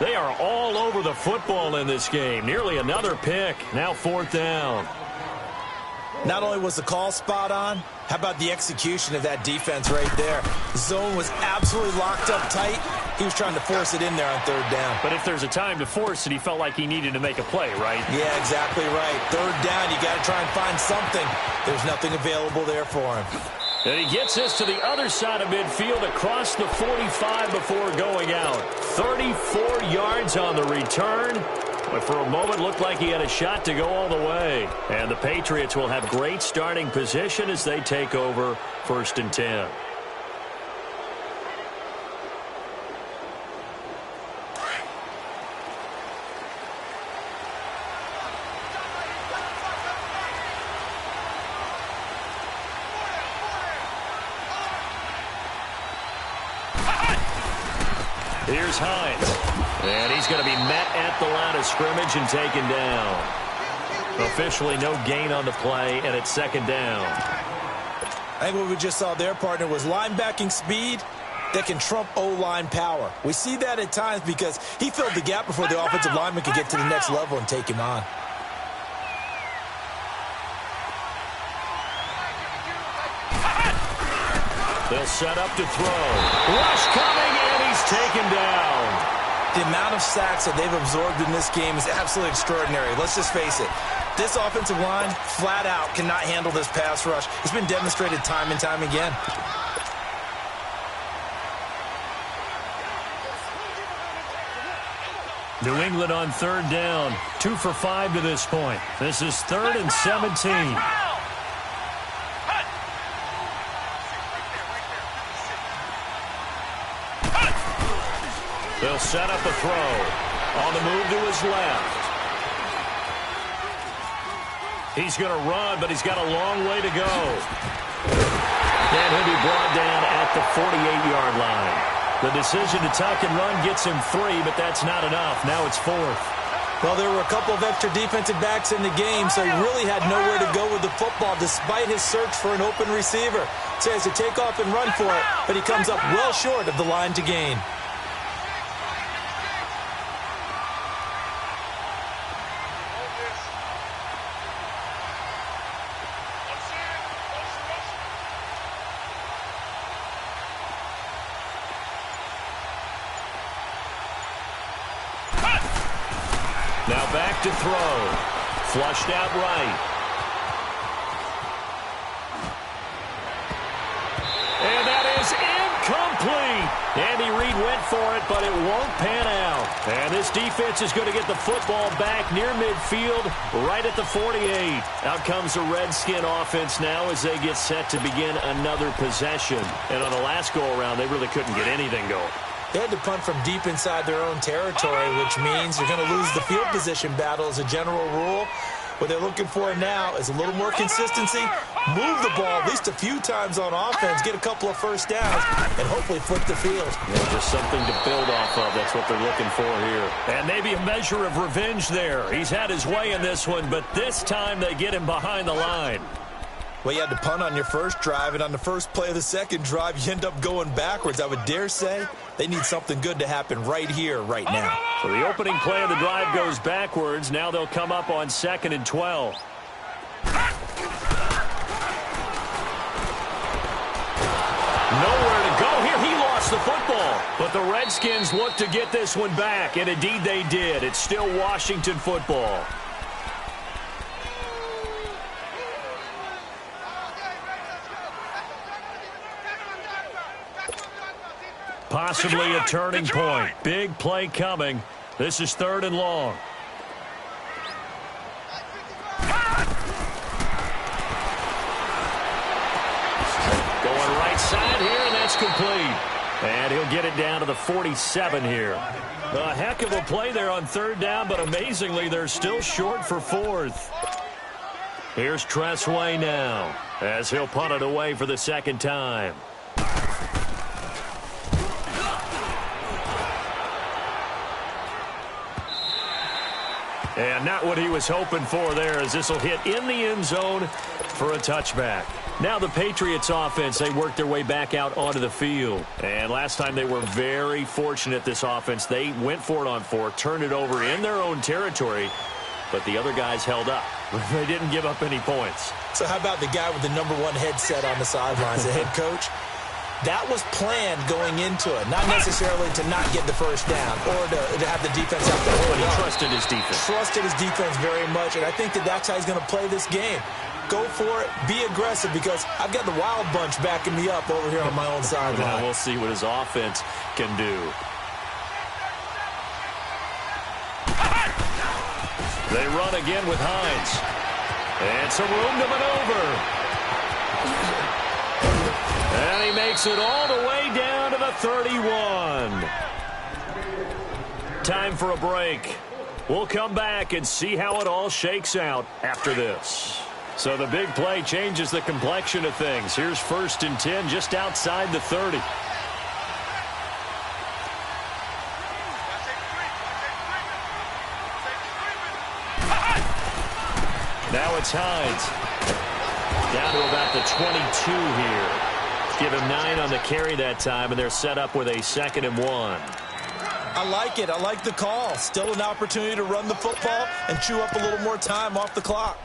Speaker 1: They are all over the football in this game. Nearly another pick. Now 4th down.
Speaker 3: Not only was the call spot on, how about the execution of that defense right there? The zone was absolutely locked up tight. He was trying to force it in there on 3rd down.
Speaker 1: But if there's a time to force it, he felt like he needed to make a play, right?
Speaker 3: Yeah, exactly right. 3rd down, you got to try and find something. There's nothing available there for him.
Speaker 1: And he gets this to the other side of midfield across the 45 before going out. 34 yards on the return. But for a moment, looked like he had a shot to go all the way. And the Patriots will have great starting position as they take over 1st and 10. Here's Hines. And he's going to be met at the line of scrimmage and taken down. Officially no gain on the play, and it's second down.
Speaker 3: I think what we just saw there, partner, was linebacking speed that can trump O-line power. We see that at times because he filled the gap before the offensive lineman could get to the next level and take him on.
Speaker 1: They'll set up to throw. Rush coming, and he's taken down.
Speaker 3: The amount of sacks that they've absorbed in this game is absolutely extraordinary. Let's just face it. This offensive line, flat out, cannot handle this pass rush. It's been demonstrated time and time again.
Speaker 1: New England on third down. 2 for 5 to this point. This is 3rd and 17. They'll set up a throw. On the move to his left. He's going to run, but he's got a long way to go. And he'll be brought down at the 48-yard line. The decision to tuck and run gets him 3, but that's not enough. Now it's 4th.
Speaker 3: Well, there were a couple of extra defensive backs in the game, so he really had nowhere to go with the football despite his search for an open receiver. So he has to take off and run for it, but he comes up well short of the line to gain.
Speaker 1: Now back to throw. Flushed out right. And that is incomplete. Andy Reid went for it, but it won't pan out. And this defense is going to get the football back near midfield, right at the 48. Out comes the Redskin offense now as they get set to begin another possession. And on the last go-around, they really couldn't get anything going.
Speaker 3: They had to punt from deep inside their own territory, which means they're going to lose the field position battle as a general rule. What they're looking for now is a little more consistency, move the ball at least a few times on offense, get a couple of first downs, and hopefully flip the field.
Speaker 1: Yeah, just something to build off of. That's what they're looking for here. And maybe a measure of revenge there. He's had his way in this one, but this time they get him behind the line.
Speaker 3: Well, you had to punt on your first drive, and on the first play of the second drive, you end up going backwards. I would dare say they need something good to happen right here, right now.
Speaker 1: So the opening play of the drive goes backwards. Now they'll come up on 2nd and 12. Nowhere to go here. He lost the football. But the Redskins look to get this one back, and indeed they did. It's still Washington football. Possibly a turning point. Big play coming. This is 3rd and long. Going right side here, and that's complete. And he'll get it down to the 47 here. A heck of a play there on 3rd down, but amazingly, they're still short for 4th. Here's Tressway now, as he'll punt it away for the 2nd time. And not what he was hoping for there, as this will hit in the end zone for a touchback. Now the Patriots offense, they worked their way back out onto the field. And last time they were very fortunate, this offense. They went for it on 4, turned it over in their own territory, but the other guys held up. They didn't give up any points.
Speaker 3: So how about the guy with the #1 headset on the sidelines, the head coach? That was planned going into it, not necessarily to not get the first down or to have the defense out there.
Speaker 1: But he trusted his defense.
Speaker 3: Trusted his defense very much, and I think that's how he's going to play this game. Go for it, be aggressive, because I've got the Wild Bunch backing me up over here on my own sideline.
Speaker 1: We'll see what his offense can do. They run again with Hines. And some room to maneuver. And he makes it all the way down to the 31. Time for a break. We'll come back and see how it all shakes out after this. So the big play changes the complexion of things. Here's 1st and 10 just outside the 30. Now it's Hines. Down to about the 22 here. Give him 9 on the carry that time, and they're set up with a 2nd and 1.
Speaker 3: I like it. I like the call. Still an opportunity to run the football and chew up a little more time off the clock.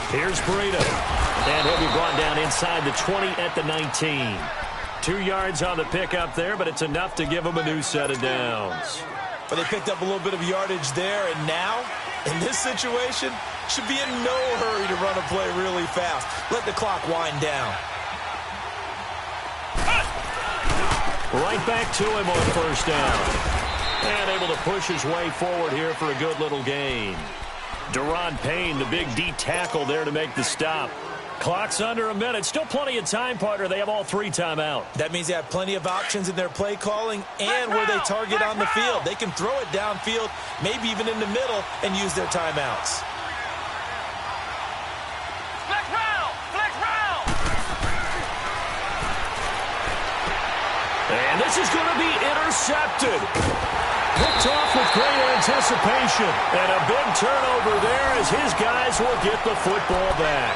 Speaker 1: Here's Burrito. And he'll be brought down inside the 20 at the 19. 2 yards on the pickup there, but it's enough to give him a new set of downs.
Speaker 3: But they picked up a little bit of yardage there, and now, in this situation, should be in no hurry to run a play really fast. Let the clock wind down.
Speaker 1: Right back to him on 1st down. And able to push his way forward here for a good little gain. Deron Payne, the big D tackle there to make the stop. Clock's under a minute. Still plenty of time, partner. They have all 3 timeout.
Speaker 3: That means they have plenty of options in their play calling and where they target on the field. They can throw it downfield, maybe even in the middle, and use their timeouts.
Speaker 2: Flex round! Flex round!
Speaker 1: And this is going to be intercepted. Picked off with great anticipation. And a big turnover there as his guys will get the football back.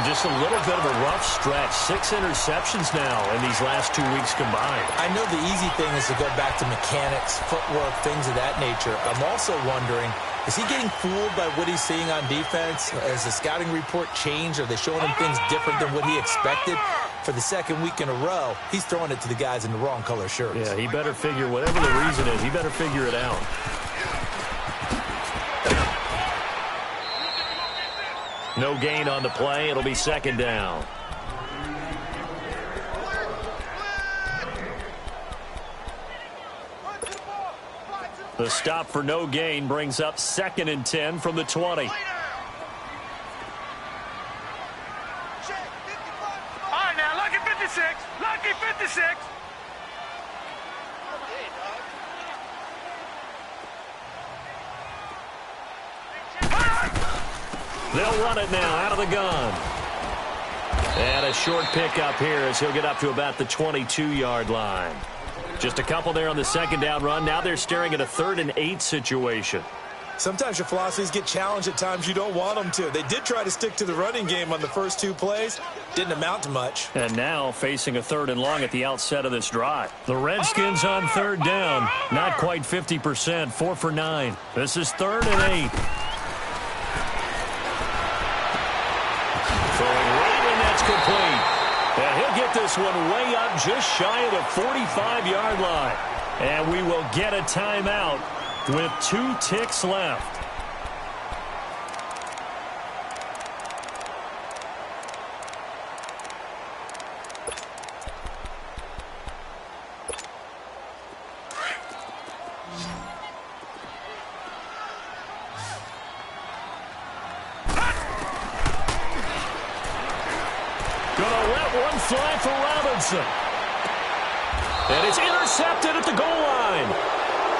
Speaker 1: Just a little bit of a rough stretch. 6 interceptions now in these last 2 weeks combined.
Speaker 3: I know the easy thing is to go back to mechanics, footwork, things of that nature. I'm also wondering, is he getting fooled by what he's seeing on defense? Has the scouting report changed? Are they showing him things different than what he expected? For the 2nd week in a row, he's throwing it to the guys in the wrong color shirts.
Speaker 1: Yeah, he better figure, whatever the reason is, he better figure it out. No gain on the play. It'll be 2nd down. The stop for no gain brings up 2nd and 10 from the 20.
Speaker 2: Lucky 56! Lucky 56!
Speaker 1: They'll run it now out of the gun. And a short pickup here as he'll get up to about the 22-yard line. Just a couple there on the 2nd down run. Now they're staring at a 3rd and 8 situation.
Speaker 3: Sometimes your philosophies get challenged at times you don't want them to. They did try to stick to the running game on the first 2 plays. Didn't amount to much.
Speaker 1: And now facing a 3rd and long at the outset of this drive. The Redskins on 3rd down. Not quite 50%. 4 for 9. This is 3rd and 8. Throwing right, and that's complete. And he'll get this one way up just shy of the 45-yard line. And we will get a timeout with 2 ticks left. Gonna let one fly for Robinson. And it's intercepted at the goal line.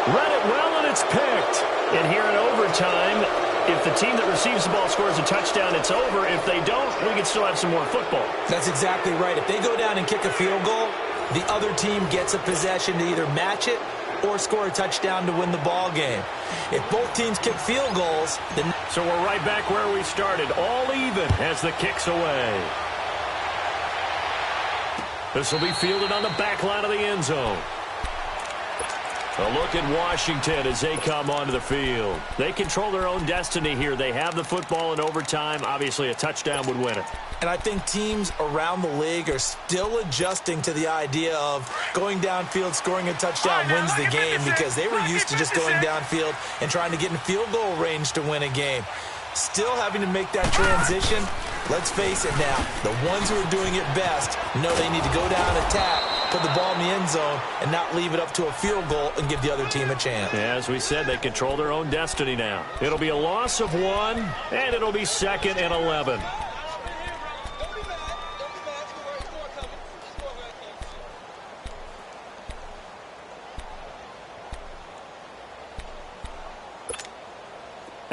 Speaker 1: Read it well, and it's picked. And here in overtime, if the team that receives the ball scores a touchdown, it's over. If they don't, we can still have some more football.
Speaker 3: That's exactly right. If they go down and kick a field goal, the other team gets a possession to either match it or score a touchdown to win the ball game. If both teams kick field goals, then...
Speaker 1: So we're right back where we started, all even as the kick's away. This will be fielded on the back line of the end zone. A look at Washington as they come onto the field. They control their own destiny here. They have the football in overtime. Obviously, a touchdown would win it.
Speaker 3: And I think teams around the league are still adjusting to the idea of going downfield, scoring a touchdown wins the game, because they were used to just going downfield and trying to get in field goal range to win a game. Still having to make that transition. Let's face it now, the ones who are doing it best know they need to go down, attack, put the ball in the end zone, and not leave it up to a field goal and give the other team a chance.
Speaker 1: Yeah, as we said, they control their own destiny now. It'll be a loss of 1, and it'll be 2nd and 11.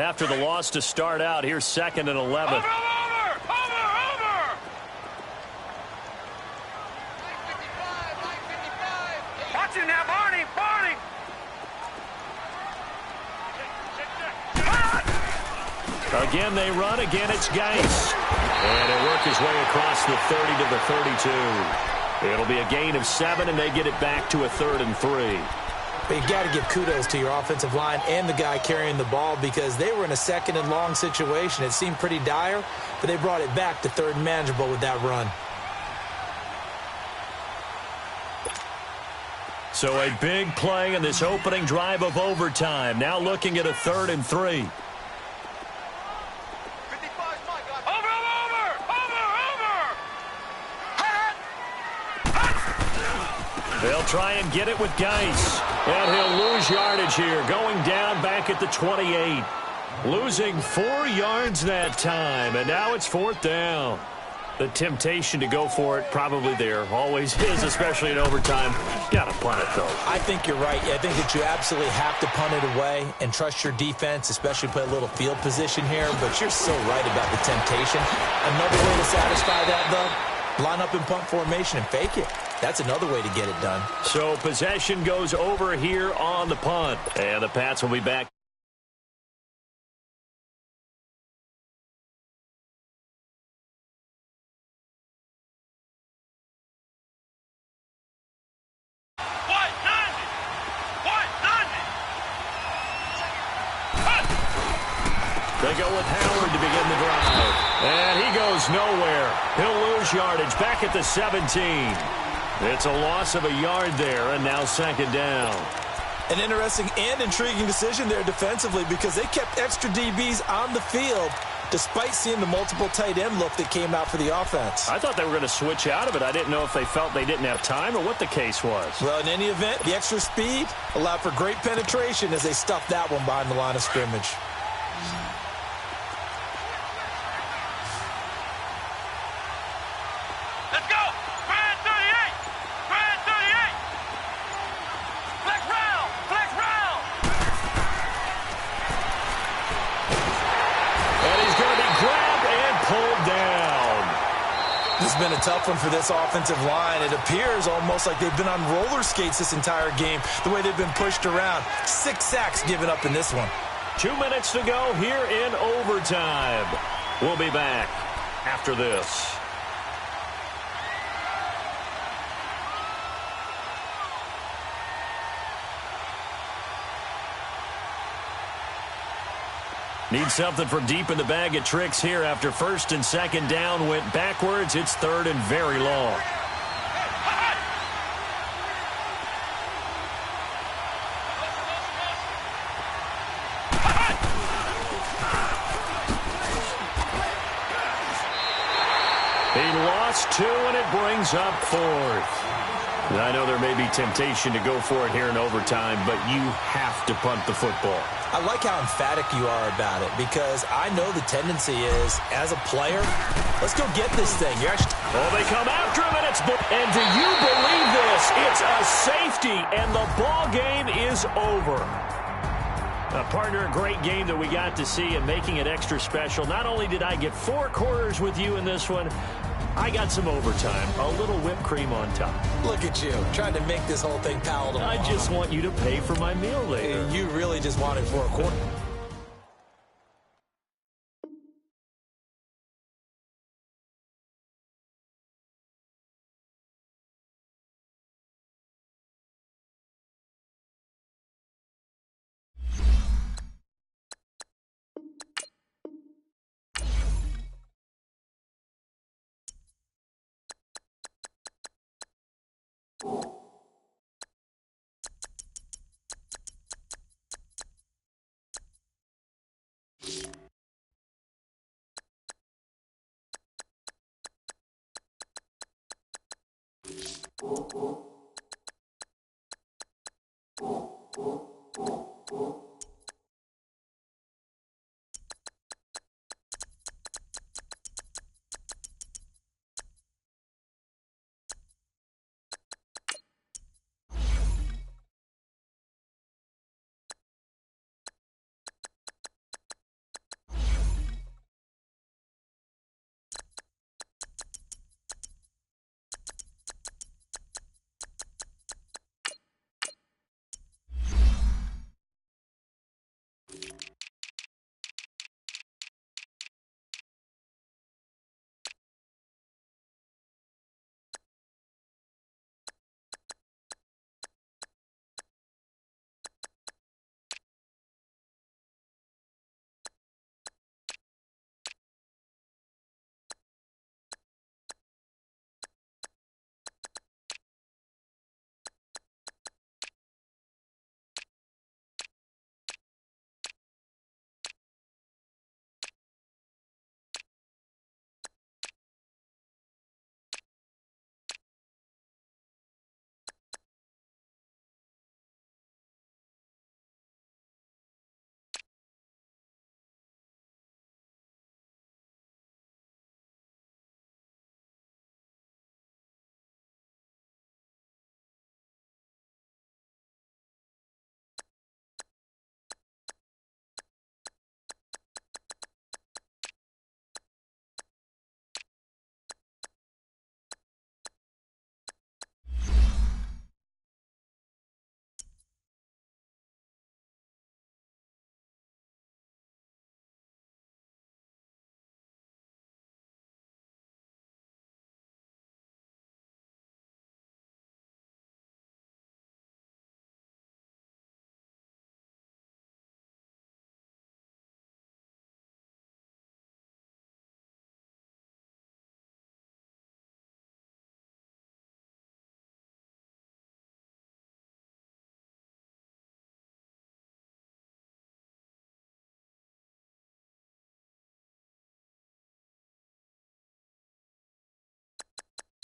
Speaker 1: after the loss to start out. Here's 2nd and 11.
Speaker 2: Over! Watch him now, Barney!
Speaker 1: Again, they run. Again, it's Geis. And he'll work his way across the 30 to the 32. It'll be a gain of 7, and they get it back to a 3rd and 3.
Speaker 3: But you got to give kudos to your offensive line and the guy carrying the ball because they were in a 2nd and long situation. It seemed pretty dire, but they brought it back to 3rd and manageable with that run.
Speaker 1: So a big play in this opening drive of overtime. Now looking at a 3rd and 3. They'll try and get it with Geis. And he'll lose yardage here, going down back at the 28. Losing 4 yards that time, and now it's 4th down. The temptation to go for it probably there. Always is, especially in overtime. Got to punt it, though.
Speaker 3: I think you're right. I think that you absolutely have to punt it away and trust your defense, especially play a little field position here. But you're so right about the temptation. Another way to satisfy that, though, line up in punt formation and fake it. That's another way to get it done.
Speaker 1: So possession goes over here on the punt. And the Pats will be back. They go with Howard to begin the drive. And he goes nowhere. He'll lose yardage back at the 17. It's a loss of a yard there, and now 2nd down.
Speaker 3: An interesting and intriguing decision there defensively because they kept extra DBs on the field despite seeing the multiple tight end look that came out for the offense.
Speaker 1: I thought they were going to switch out of it. I didn't know if they felt they didn't have time or what the case was.
Speaker 3: Well, in any event, the extra speed allowed for great penetration as they stuffed that one behind the line of scrimmage. Been a tough one for this offensive line. It appears almost like they've been on roller skates this entire game, the way they've been pushed around. 6 sacks given up in this one.
Speaker 1: 2 minutes to go here in overtime. We'll be back after this. Need something from deep in the bag of tricks here after 1st and 2nd down went backwards. It's 3rd and very long. He lost 2, and it brings up 4th. I know there may be temptation to go for it here in overtime, but you have to punt the football.
Speaker 3: I like how emphatic you are about it because I know the tendency is, as a player, let's go get this thing. You're actually...
Speaker 1: Oh, they come after him, and it's... And do you believe this? It's a safety, and the ball game is over. Partner, a great game that we got to see and making it extra special. Not only did I get 4 quarters with you in this one, I got some overtime, a little whipped cream on top.
Speaker 3: Look at you, trying to make this whole thing palatable.
Speaker 1: I just want you to pay for my meal later.
Speaker 3: You really just wanted 4 quarters.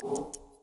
Speaker 4: you